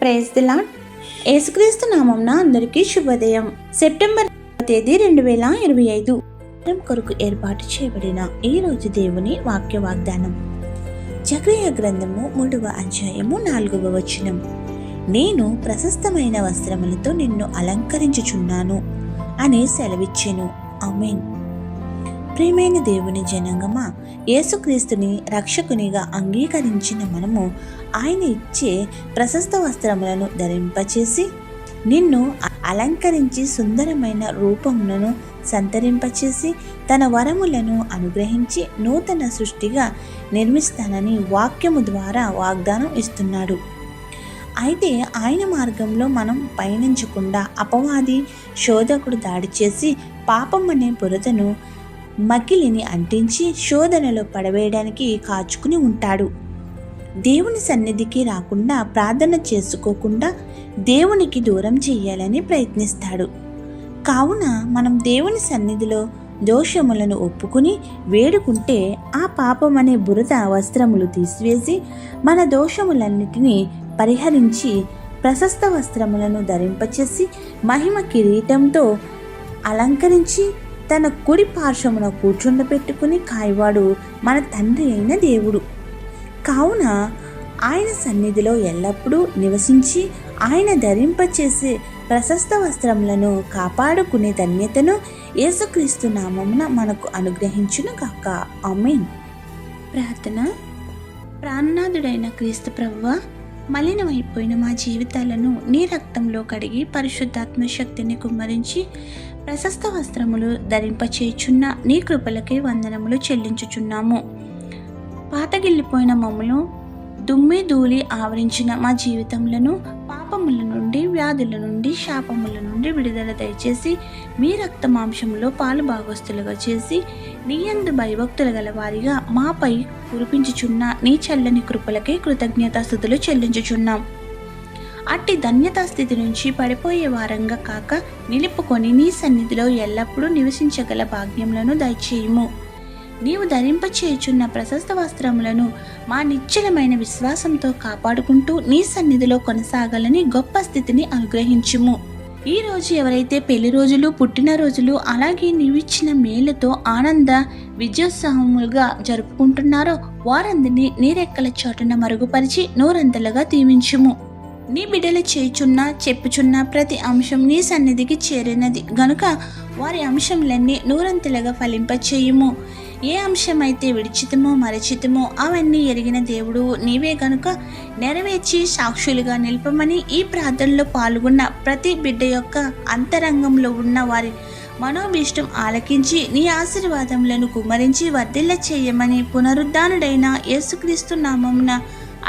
Praise the lord. యేసుక్రీస్తు నామమున అందరికీ శుభోదయం. సెప్టెంబర్ తేదీ 2025 కొరకు ఏర్పాటు చేయబడిన ఈ రోజు దేవుని వాక్య వాగ్దానం. జకర్యా గ్రంథము 3వ అధ్యాయము 4వ వచనం. నేను ప్రశస్తమైన వస్త్రములతో నిన్ను అలంకరించుచున్నాను అని సెలవిచ్చెను. ఆమేన్. ప్రియమైన దేవుని జనాంగమా, యేసుక్రీస్తుని రక్షకునిగా అంగీకరించిన మనము ఆయన ఇచ్చే ప్రశస్త వస్త్రములను ధరింపచేసి నిన్ను అలంకరించి సుందరమైన రూపములను సంతరింపచేసి తన వరములను అనుగ్రహించి నూతన సృష్టిగా నిర్మిస్తానని వాక్యము ద్వారా వాగ్దానం ఇస్తున్నాడు. అయితే ఆయన మార్గంలో మనం పయనించకుండా అపవాది శోధకుడు దాడి చేసి పాపం అనే బురదను మకిలిని అంటించి శోధనలో పడవేయడానికి కాచుకుని ఉంటాడు. దేవుని సన్నిధికి రాకుండా ప్రార్థన చేసుకోకుండా దేవునికి దూరం చేయాలని ప్రయత్నిస్తాడు. కావున మనం దేవుని సన్నిధిలో దోషములను ఒప్పుకుని వేడుకుంటే ఆ పాపం అనే బురద వస్త్రములు తీసివేసి మన దోషములన్నిటినీ పరిహరించి ప్రశస్త వస్త్రములను ధరింపచేసి మహిమ కిరీటంతో అలంకరించి తన కుడి పార్శ్వమున కూర్చుండబెట్టుకుని కాయవాడు మన తండ్రి అయిన దేవుడు. కావున ఆయన సన్నిధిలో ఎల్లప్పుడూ నివసించి ఆయన ధరింపచేసే ప్రశస్త వస్త్రములను కాపాడుకునే ధన్యతను యేసుక్రీస్తు నామమున మనకు అనుగ్రహించును గాక. ఆమేన్. ప్రార్థన. ప్రాణనాథుడైన క్రీస్తు ప్రభువా, మలినమైపోయిన మా జీవితాలను నీ రక్తంలో కడిగి పరిశుద్ధాత్మ శక్తిని కుమ్మరించి ప్రశస్త వస్త్రములు ధరింపచేయుచున్న నీ కృపలకే వందనములు చెల్లించుచున్నాము. పాతగిల్లిపోయిన మమ్ములు దుమ్మి ధూళి ఆవరించిన మా జీవితములను పాపముల నుండి, వ్యాధుల నుండి, శాపముల నుండి విడుదల దయచేసి మీ రక్త మాంసములో పాలు భాగస్తులుగా చేసి నీ యందు భయభక్తులు గల వారిగా మాపై కురిపించుచున్న నీ చల్లని కృపలకే కృతజ్ఞతాస్తుతులు చెల్లించుచున్నాం. అట్టి ధన్యతా స్థితి నుంచి పడిపోయే వారంగా కాక నిలుపుకొని నీ సన్నిధిలో ఎల్లప్పుడూ నివసించగల భాగ్యములను దయచేయుము. నీవు ధరింపచేయుచున్న ప్రశస్త వస్త్రములను మా నిశ్చలమైన విశ్వాసంతో కాపాడుకుంటూ నీ సన్నిధిలో కొనసాగాలని గొప్ప స్థితిని అనుగ్రహించుము. ఈ రోజు ఎవరైతే పెళ్లి రోజులు, పుట్టినరోజులు, అలాగే నీవిచ్చిన మేలుతో ఆనంద విజయోత్సాహములుగా జరుపుకుంటున్నారో వారందరినీ నీ రెక్కల చాటున మరుగుపరిచి నూరంతలుగా దీవించుము. నీ బిడ్డలు చేయుచున్న చెప్పుచున్న ప్రతి అంశం నీ సన్నిధికి చేరినది గనుక వారి అంశములన్నీ నూరంతలుగా ఫలింపచేయుము. ఏ అంశమైతే విడిచితమో మరచితమో అవన్నీ ఎరిగిన దేవుడు నీవే గనుక నెరవేర్చి సాక్షులుగా నిలపమని ఈ ప్రార్థనలో పాల్గొన్న ప్రతి బిడ్డ యొక్క అంతరంగంలో ఉన్న వారి మనోభీష్టం ఆలకించి నీ ఆశీర్వాదములను కుమ్మరించి వర్ధిల్ల చేయమని పునరుద్ధానుడైన యేసుక్రీస్తు నామమున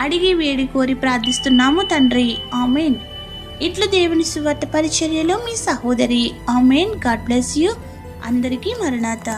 అడిగి వేడి కోరి ప్రార్థిస్తున్నాము తండ్రి. ఆమేన్. ఇట్లు దేవుని సువార్త పరిచర్యలో మీ సహోదరి. ఆమేన్. God bless you. అందరికీ మరణాత.